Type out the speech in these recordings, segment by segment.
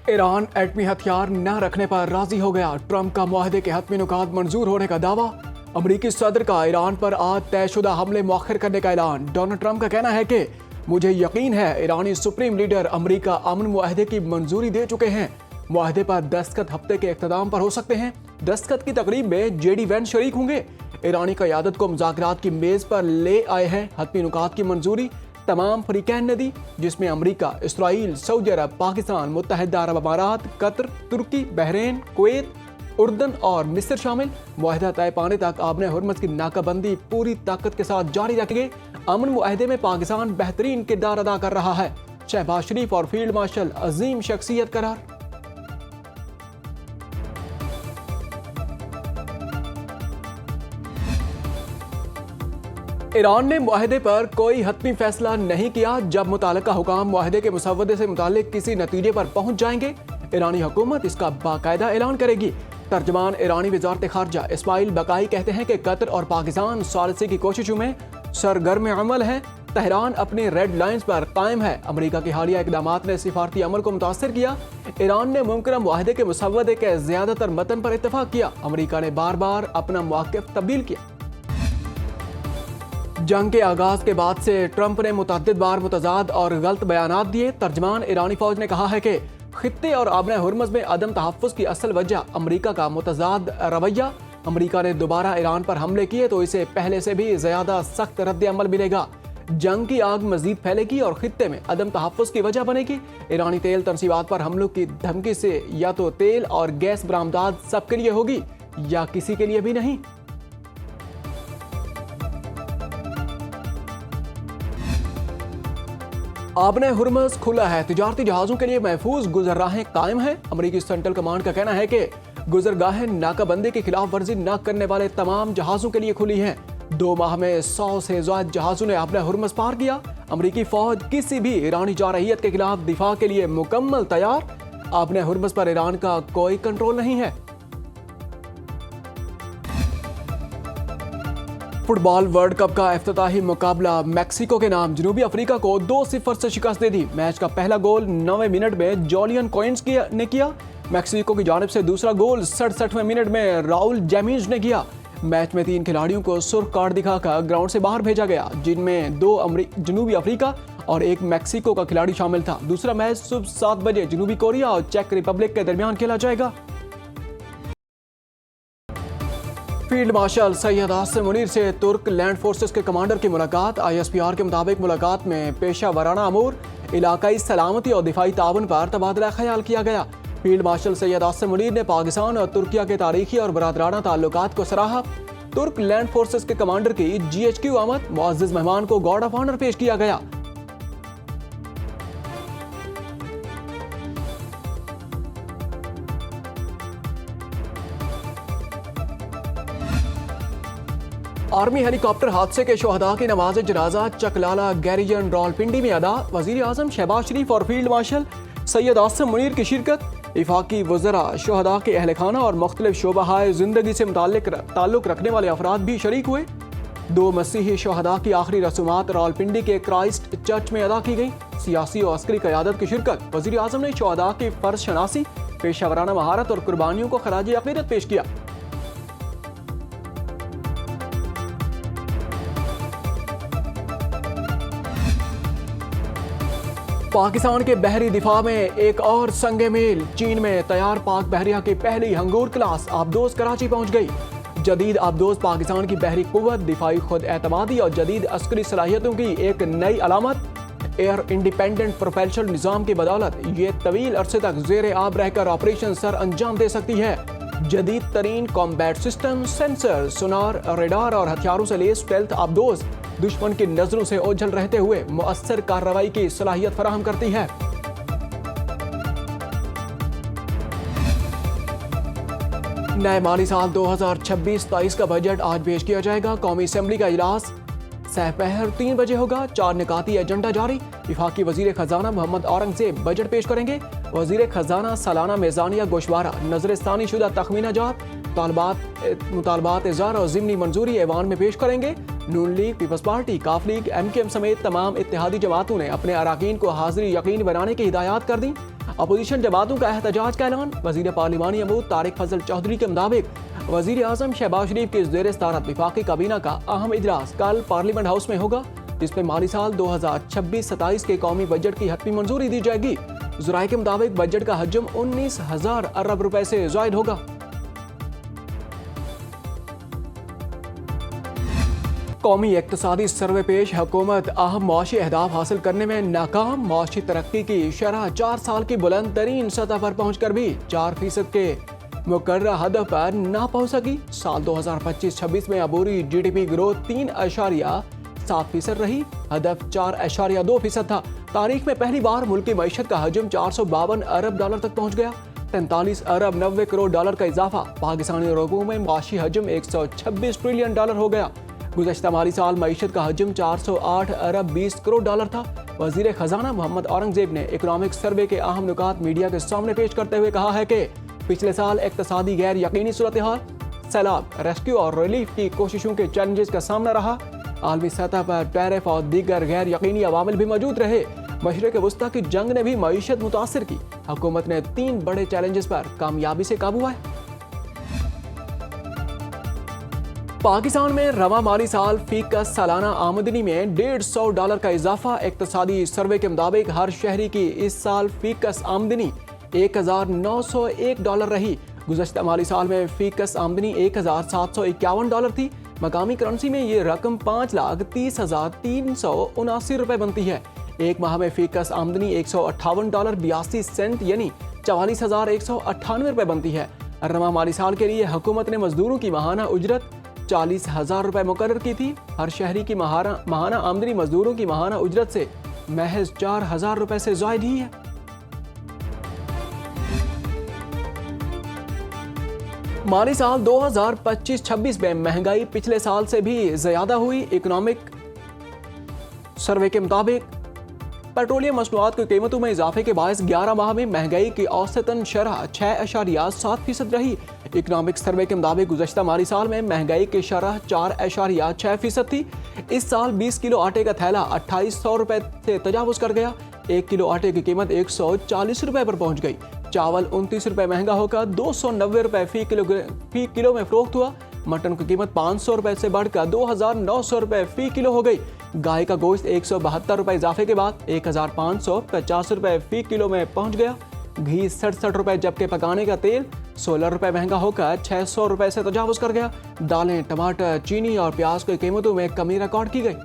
Iran एटमी हथियार न रखने पर राजी हो गया। ट्रंप का मुआहदे के हतमी नुकात मंजूर होने का दावा। अमरीकी सदर का ईरान पर आज तयशुदा हमले मौखर करने का ऐलान। डोनाल्ड ट्रंप का कहना है कि मुझे यकीन है ईरानी सुप्रीम लीडर अमरीका अमन मुआहदे की मंजूरी दे चुके हैं। मुआहदे पर दस्तखत हफ्ते के इख्तिताम पर हो सकते हैं। दस्तखत की तकरीब में जेडी वैंस शरीक होंगे। ईरानी क़यादत को मुज़ाकरात की मेज़ पर ले आए हैं। हतमी नुकात की मंजूरी तमाम फरीकैन ने दी, जिसमें अमरीका, इसराइल, सऊदी अरब, पाकिस्तान, मुत्तहिदा अरब अमारात, कतर, तुर्की, बहरीन, कुवैत, उर्दन और मिस्र शामिल। मुआहदा तय पाने तक आबने हुर्मस की नाकाबंदी पूरी ताकत के साथ जारी रखेंगे। अमन मुआहदे में पाकिस्तान बेहतरीन किरदार अदा कर रहा है। शहबाज शरीफ और फील्ड मार्शल अजीम शख्सियत करार। ईरान ने मुआहदे पर कोई हतमी फैसला नहीं किया। जब मुताल्लिका हुकाम मुआहदे के मुसव्वदे से मुताल्लिक किसी नतीजे पर पहुंच जाएंगे, ईरानी हुकूमत इसका बाकायदा ऐलान करेगी। तर्जमान ईरानी वज़ारत खारजा इस्माइल बकाई कहते हैं कि कतर और पाकिस्तान सालिसी की कोशिशों में सरगर्म अमल है। तहरान अपनी रेड लाइन्स पर कायम है। अमरीका के हालिया इकदामात ने सिफारती अमल को मुतासर किया। ईरान ने मुमकिन मुआहदे के मुसव्वदे के ज़्यादातर मतन पर इत्तफाक किया। अमरीका ने बार बार अपना मौक़िफ़ तब्दील किया। जंग के आगाज के बाद से ट्रंप ने मुतअद्दिद बार मुतजाद और गलत बयानात दिए। तर्जमान ईरानी फौज ने कहा है कि खित्ते और आबने हुर्मस में अदम तहफ़्फ़ुज़ की असल वजह अमरीका का मुतजाद रवैया। अमरीका ने दोबारा ईरान पर हमले किए तो इसे पहले से भी ज़्यादा सख्त रद्द अमल मिलेगा। जंग की आग मजीद फैलेगी और खित्ते में अदम तहफ़्फ़ुज़ की वजह बनेगी। ईरानी तेल तनसीबात पर हमलों की धमकी से या तो तेल और गैस बरामदात सबके लिए होगी या किसी के लिए भी नहीं। आबने हुर्मस खुला है। तिजारती जहाज़ों के लिए महफूज गुजरगाहें कायम हैं। अमरीकी सेंट्रल कमांड का कहना है कि गुजरगाहें नाकाबंदी की खिलाफ वर्जी न करने वाले तमाम जहाज़ों के लिए खुली हैं। 2 माह में 100 से ज़्यादा जहाज़ों ने आबने हुर्मस पार किया। अमरीकी फ़ौज किसी भी ईरानी जारहियत के खिलाफ दिफा के लिए मुकम्मल तैयार। आबने हुर्मस पर ईरान का कोई कंट्रोल नहीं है। फुटबॉल वर्ल्ड कप का इफ्तिताही मुकाबला मैक्सिको के नाम जनूबी अफ्रीका को 2-0 से शिकस्त दे दी। मैच का पहला गोल 9वें मिनट में जॉलियन कोइंस ने किया। मैक्सिको की जानिब से दूसरा गोल 67वें मिनट में राउल जेमिज ने किया। मैच में 3 खिलाड़ियों को सुर्ख कार्ड दिखाकर ग्राउंड से बाहर भेजा गया, जिनमें 2 जनूबी अफ्रीका और 1 मैक्सिको का खिलाड़ी शामिल था। दूसरा मैच सुबह 7 बजे जनूबी कोरिया और चेक रिपब्लिक के दरमियान खेला जाएगा। फील्ड मार्शल सैयद आसिम मुनीर से तुर्क लैंड फोर्सेस के कमांडर की मुलाकात। ISPR के मुताबिक मुलाकात में पेशा वराना अमूर, इलाकाई सलामती और दिफाई ताउन पर तबादला ख्याल किया गया। फील्ड मार्शल सैयद आसिम मुनीर ने पाकिस्तान और तुर्किया के तारीखी और बरादराना ताल्लुकात को सराहा। तुर्क लैंड फोर्सेस के कमांडर की GHQ आमद। मुअज़्ज़िज़ मेहमान को गार्ड ऑफ ऑनर पेश किया गया। आर्मी हेलीकॉप्टर हादसे के शोहदा की नमाज जनाजा चकलाला गैरिजन रावलपिंडी में अदा। वज़ीर आज़म शहबाज शरीफ और फील्ड मार्शल सैयद आसिम मुनीर की शिरकत। इफाकी वज़रा, शोहदा के अहल खाना और मुख्तलिफ शोबाहाए ज़िंदगी से ताल्लुक़ रखने वाले अफराद भी शरीक हुए। 2 मसीही शोहदा की आखिरी रसूमात रावलपिंडी के क्राइस्ट चर्च में अदा की गई। सियासी और अस्करी क़यादत की शिरकत। वज़ीर आज़म ने शोहदा की फ़र्ज शनासी, पेशा वराना महारत और कुर्बानियों को खराज अक़ीदत पेश किया। पाकिस्तान के बहरी दिफा में एक और संगे मेल। चीन में तैयार पाक बहरिया की पहली हंगूर क्लास आबदोज कराची पहुंच गई। जदीद आबदोज पाकिस्तान की बहरी कुव्वत, दिफाई खुद एतमादी और जदीद अस्करी सलाहियतों की एक नई अलामत। एयर इंडिपेंडेंट प्रोपेल्शन निज़ाम की बदौलत ये तवील अरसे तक ज़ेरे आब रहकर ऑपरेशन सर अंजाम दे सकती है। जदीद तरीन कॉम्बैट सिस्टम, सेंसर, सोनार, रेडार और हथियारों से लेस स्टेल्थ आबदोज दुश्मन की नजरों से ओझल रहते हुए मुअस्सर कार्रवाई की सलाहियत फराहम करती है। नए माली साल 2026-23 का बजट आज पेश किया जाएगा। कौमी असेंबली का इजलास सहपहर 3 बजे होगा। 4 निकाती एजेंडा जारी। इफाकी वजीर खजाना मोहम्मद औरंगजेब बजट पेश करेंगे। वजीर खजाना सालाना मेज़ानिया गोशवारा, नजरसानी शुदा तखमीना जात, मुतालबात इज़ार और ज़िमनी मंजूरी ऐवान में पेश करेंगे। नून लीग, पीपल्स पार्टी, काफ लीग, MKM समेत तमाम इत्तेहादी जमातों ने अपने अराकीन को हाजिरी यकीनी बनाने की हिदायत कर दी। अपोजिशन जमातों का एहतजाज का ऐलान। वजीर पार्लिमानी अमूर तारिक फजल चौधरी के मुताबिक वजीर आजम शहबाज शरीफ के ज़ेर सदारत विफाकी काबीना का अहम इजलास कल पार्लियामेंट हाउस में होगा, जिसमें माली साल 2026-27 के कौमी बजट की हतमी मंजूरी दी जाएगी। ज़राए के मुताबिक बजट का हजम 19,000 अरब रुपए से ज़ायद होगा। कौमी इक्तसादी सर्वे पेश, हुकूमत अहम मुआशी अहदाफ हासिल करने में नाकाम। मुआशी तरक्की की शरह 4 साल की बुलंद तरीन सतह पर पहुँच कर भी 4% के मुकर्रर हदफ पर ना पहुँच सकी। साल 2025-26 में अबूरी GDP ग्रोथ 3.7% रही, हदफ 4.2% था। तारीख में पहली बार मुल्क की मईशत का हजम 452 अरब डॉलर तक पहुँच गया। 43 अरब 90 करोड़ डॉलर का इजाफा। पाकिस्तानी रुपयों में मुआशी हजम 126 ट्रिलियन डॉलर हो गया। गुज़श्ता माली साल मईशत का हजम 408 अरब 20 करोड़ डॉलर था। वज़ीर ख़जाना मोहम्मद औरंगज़ेब ने इकोनॉमिक सर्वे के अहम नुकात मीडिया के सामने पेश करते हुए कहा है कि पिछले साल इक़्तिसादी गैर यकीनी सूरत हाल, सैलाब, रेस्क्यू और रिलीफ की कोशिशों के चैलेंजेस का सामना रहा। आलमी सतह पर टैरिफ और दीगर गैर यकीनी अवामिल भी मौजूद रहे। मशरिक़ वस्ता की जंग ने भी मईशत मुतासिर की। हुकूमत ने 3 बड़े चैलेंजेस पर कामयाबी से काबू पाया। पाकिस्तान में रवा माली साल फी का सालाना आमदनी में $150 का इजाफा। इक़्तिसादी सर्वे के मुताबिक हर शहरी की इस साल फीकस आमदनी $1,901 रही। गुज़श्ता माली साल में फीकस आमदनी $1,751 थी। मकामी करेंसी में ये रकम 5,30,379 रुपए बनती है। एक माह में फीकस आमदनी $158.82 यानी 44,198 रुपए बनती है। रवा माली साल के लिए हुकूमत ने मजदूरों की माहाना उजरत 40,000 रुपए मुकर्रर की थी। हर शहरी की माहाना आमदनी मजदूरों की माहाना उजरत से महज 4,000 रुपए से ज़ायद ही है। माली साल 2025-26 में महंगाई पिछले साल से भी ज्यादा हुई। इकोनॉमिक सर्वे के मुताबिक पेट्रोलियम मसनूआत की कीमतों में इजाफे के बायस 11 माह में महंगाई की औसतन शरह 6.7% रही। इकोनॉमिक सर्वे के मुताबिक गुज़श्ता माली साल में महंगाई की शरह 4.6% थी। इस साल 20 किलो आटे का थैला 2,800 रुपए से तजावुज़ कर गया। 1 किलो आटे की कीमत 140 रुपए पर पहुंच गई। चावल 29 रुपए महंगा होकर 290 रुपए फी किलो में फरोख्त हुआ। मटन की कीमत 500 रुपए से बढ़कर 2,900 रुपए फी किलो हो गई। गाय का गोश्त 172 रुपए इजाफे के बाद 1,550 रुपए फी किलो में पहुंच गया। घी 67 रुपए, जबकि पकाने का तेल 16 रुपए महंगा होकर 600 रुपए से तजावुज़ कर गया। दालें, टमाटर, चीनी और प्याज की कीमतों में कमी रिकॉर्ड की गई।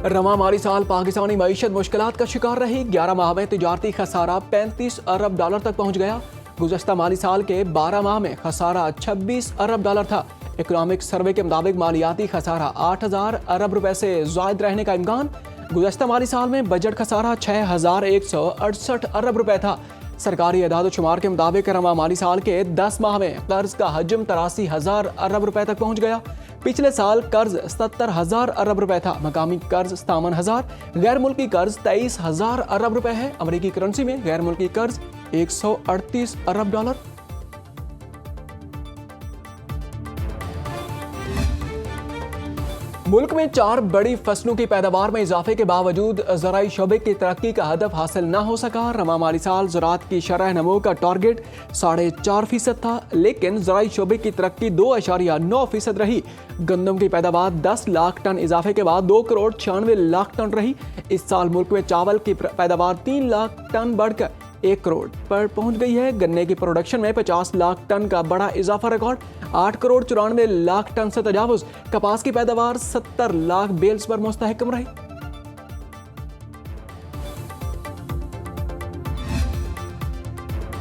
रवा माली साल पाकिस्तानी मईशत मुश्किलात का शिकार रही। 11 माह में तिजारती खसारा 35 अरब डॉलर तक पहुंच गया। गुज़श्ता माली साल के 12 माह में खसारा 26 अरब डॉलर था। इकोनॉमिक सर्वे के मुताबिक मालियाती खसारा 8,000 अरब रुपए से ज़ायद रहने का इम्कान। गुज़श्ता माली साल में बजट खसारा 6,168 अरब रुपए था। सरकारी अदाद शुमार के मुताबिक रवा माली साल के 10 माह में कर्ज का हजम 83,000 अरब रुपए तक पहुंच गया। पिछले साल कर्ज 77,000 अरब रुपए था। मकामी कर्ज 57,000, गैर मुल्की कर्ज 23,000 अरब रुपए है। अमेरिकी करेंसी में गैर मुल्की कर्ज 138 अरब डॉलर। मुल्क में 4 बड़ी फसलों की पैदावार में इजाफे के बावजूद ज़राई शोबे की तरक्की का हदफ हासिल न हो सका। रवा माली साल ज़राअत की शरह नमो का टारगेट 4.5% था, लेकिन ज़राई शोबे की तरक्की 2.9% रही। गंदम की पैदावार 10 लाख टन इजाफे के बाद 2,96,00,000 टन रही। इस साल मुल्क में चावल की पैदावार 3 लाख टन बढ़कर 1 करोड़ पर पहुंच गई है। गन्ने की प्रोडक्शन में 50 लाख टन का बड़ा इजाफा रिकॉर्ड, 8,94,00,000 टन से तजावुज। कपास की पैदावार 70 लाख बेल्स पर मुस्तहकम रही।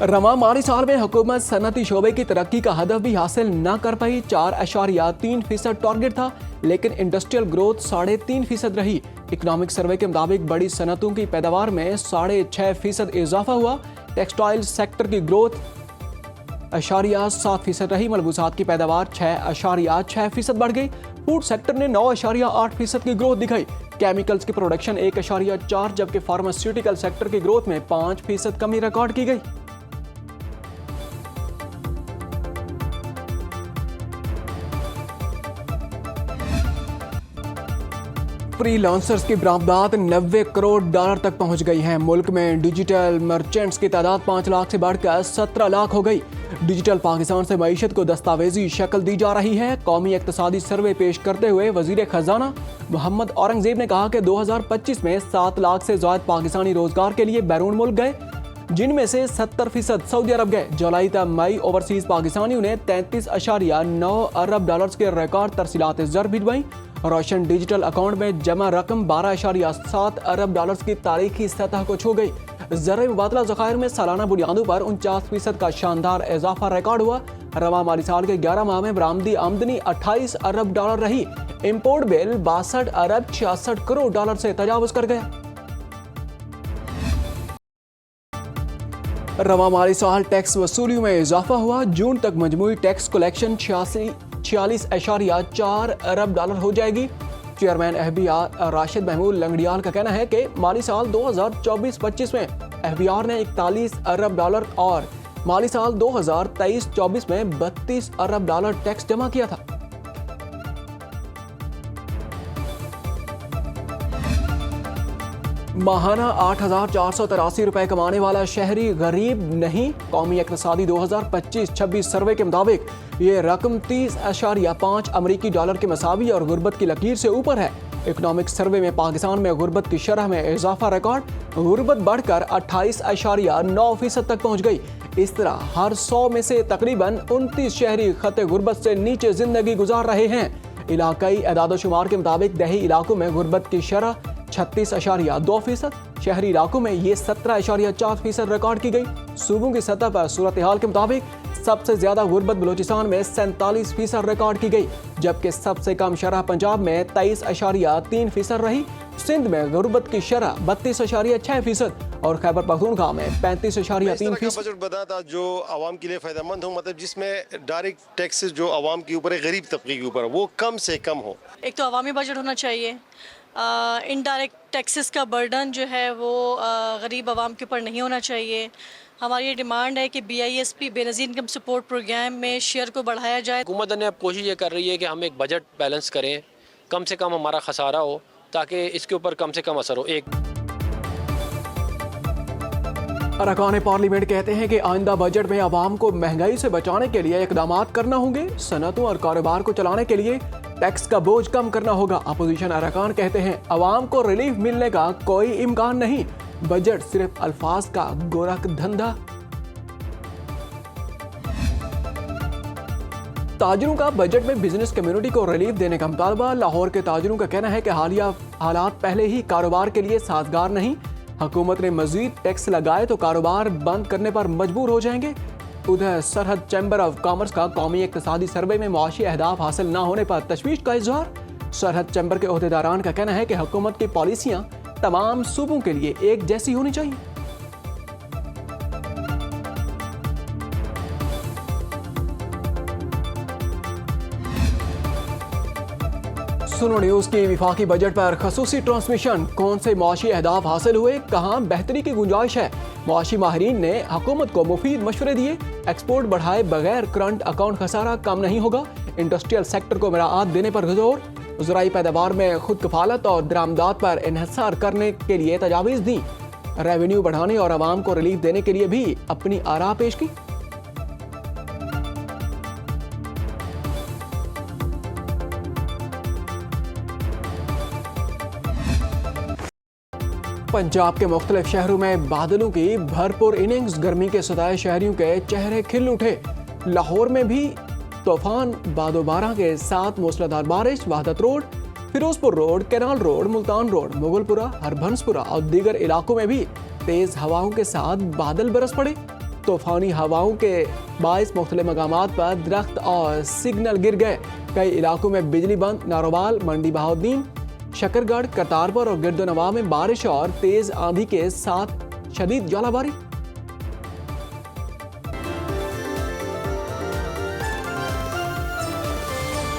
रवा माली साल में हुकूमत सनती शोबे की तरक्की का हदफ भी हासिल न कर पाई। 4.3% टारगेट था, लेकिन इंडस्ट्रियल ग्रोथ 3.5% रही। इकोनॉमिक सर्वे के मुताबिक बड़ी सनतों की पैदावार में 6.5% इजाफा हुआ। टेक्सटाइल सेक्टर की ग्रोथ 7% रही। मलबूसात की पैदावार 6.6% बढ़ गई। फूड सेक्टर ने 9.8% की ग्रोथ दिखाई। केमिकल्स की प्रोडक्शन 1.4, जबकि फार्मास्यूटिकल सेक्टर की ग्रोथ में 5% कमी रिकॉर्ड की गई। फ्रीलांसर्स की बरामदात 90 करोड़ डॉलर तक पहुंच गई है। मुल्क में डिजिटल मर्चेंट्स की तादाद 5 लाख से बढ़कर 17 लाख हो गई। डिजिटल पाकिस्तान से मईशत को दस्तावेजी शक्ल दी जा रही है। कौमी इक्तसादी सर्वे पेश करते हुए वजीर खजाना मोहम्मद औरंगजेब ने कहा कि 2025 में 7 लाख से ज्यादा पाकिस्तानी रोजगार के लिए बैरून मुल्क गए, जिनमें से 70% सऊदी अरब गए। जुलाई तक मई ओवरसीज पाकिस्तानियों ने 33.9 अरब डॉलर्स के रिकॉर्ड तरसीलात ज़र भिजवाई। रोशन डिजिटल अकाउंट में जमा रकम 12.7 अरब डॉलर्स की तारीखी सतह को छू गई। ज़र मुबादला ज़खायर में सालाना बुनियादों पर 49% का शानदार इजाफा रिकॉर्ड हुआ। रवा माली साल के 11 माह में बरामदी आमदनी 28 अरब डॉलर रही। इम्पोर्ट बिल 62 अरब 66 करोड़ डॉलर से तजावुज कर गया। रवा माली साल टैक्स वसूलियों में इजाफा हुआ। जून तक मजमूई टैक्स कलेक्शन 46.4 अरब डॉलर हो जाएगी। चेयरमैन FBI राशिद महमूद लंगड़ियाल का कहना है कि माली साल 2024-25 में FBI ने 41 अरब डॉलर और माली साल 2023-24 में 32 अरब डॉलर टैक्स जमा किया था। माहाना 8,483 रुपए कमाने वाला शहरी गरीब नहीं। कौमी इक्तसादी 2025-26 सर्वे के मुताबिक ये रकम 30.5 अमरीकी डॉलर के मसावी और गुर्बत की लकीर से ऊपर है। इकोनॉमिक सर्वे में पाकिस्तान में गुर्बत की शरह में इजाफा रिकॉर्ड, गुर्बत बढ़कर 28.9% तक पहुंच गई। इस तरह हर 100 में से तकरीबन 29 शहरी खते गुर्बत से नीचे जिंदगी गुजार रहे हैं। इलाकाई एदाद-ओ-शुमार के मुताबिक दही इलाकों में गुर्बत की शरह 36.2%, शहरी इलाकों में ये 17.4% रिकॉर्ड की गई। सूबों की सतह पर सूरत हाल के मुताबिक सबसे ज्यादा गुर्बत बलोचिस्तान में 47% रिकॉर्ड की गई, जबकि सबसे कम शरह पंजाब में 23.3% रही। सिंध में गुर्बत की शरह 32.6% और खैबर पख्तूनख्वा में 35.3%। बजट बना था जो आवाम के लिए फायदेमंद हो, मतलब जिसमें डायरेक्ट टैक्सेस जो आवाम के ऊपर है, गरीब तबके के ऊपर, वो कम से कम हो। एक तो अवामी बजट होना चाहिए। इनडायरेक्ट टैक्सेस का बर्डन जो है वो गरीब आवाम के ऊपर नहीं होना चाहिए। हमारी ये डिमांड है कि BISP Benazir income support program में शेयर को बढ़ाया जाए। हुकूमत ने अब कोशिश ये कर रही है कि हम एक बजट बैलेंस करें, कम से कम हमारा खसारा हो, ताकि इसके ऊपर कम से कम असर हो। अरकान पार्लियामेंट कहते हैं कि आइंदा बजट में आवाम को महंगाई से बचाने के लिए इकदाम करना होंगे। सनतों और कारोबार को चलाने के लिए टैक्स का बोझ कम करना होगा। अपोजिशन अरकान कहते हैं आवाम को रिलीफ मिलने का कोई इम्कान नहीं, बजट सिर्फ अल्फाज का गोरख धंधा। ताजिरों का बजट में बिजनेस कम्युनिटी को रिलीफ देने का मुतालबा। लाहौर के ताजिरों का कहना है कि हालिया हालात पहले ही कारोबार के लिए साजगार नहीं। हुकूमत ने मजीद टैक्स लगाए तो कारोबार बंद करने पर मजबूर हो जाएंगे। उधर सरहद चैम्बर ऑफ कॉमर्स का कौमी इक्तसादी सर्वे में मुआशी अहदाफ हासिल न होने पर तशवीश का इजहार। सरहद चैम्बर के ओहदेदारान का कहना है कि हुकूमत की पॉलिसियां तमाम सूबों के लिए एक जैसी होनी चाहिए। सुनो न्यूज की विफाकी बजट पर खसूसी ट्रांसमिशन। कौन से मुआशी अहदाफ हासिल हुए, कहां बेहतरी की गुंजाइश है। मुआशी माहिरीन ने हुकूमत को मुफीद मशवरे दिए। एक्सपोर्ट बढ़ाए बगैर करंट अकाउंट खसारा कम नहीं होगा। इंडस्ट्रियल सेक्टर को मराआत देने पर जोर। ज़राई पैदावार में खुद कफालत और दरामदात पर इन्हिसार करने के लिए तजावीज़ दी। रेवेन्यू बढ़ाने और आवाम को रिलीफ देने के लिए भी अपनी आरा पेश की। पंजाब के मुख्तलिफ शहरों में बादलों की भरपूर इनिंग्स। गर्मी के सताए शहरियों के चेहरे खिल उठे। लाहौर में भी तूफान बादोबारा के साथ मूसलाधार बारिश। Wahdat road, Ferozepur road, canal road, Multan road, Mughalpura, Harbanspura और दीगर इलाकों में भी तेज हवाओं के साथ बादल बरस पड़े। तूफानी हवाओं के बाइस मुख्तलिफ मकामात पर दरख्त और सिग्नल गिर गए। कई इलाकों में बिजली बंद। नारोवाल, मंडी बहाउद्दीन, शकरगढ़, करतारपुर और गिरदोनवा में बारिश और तेज आंधी के साथ शदीद ज्वालाबारी।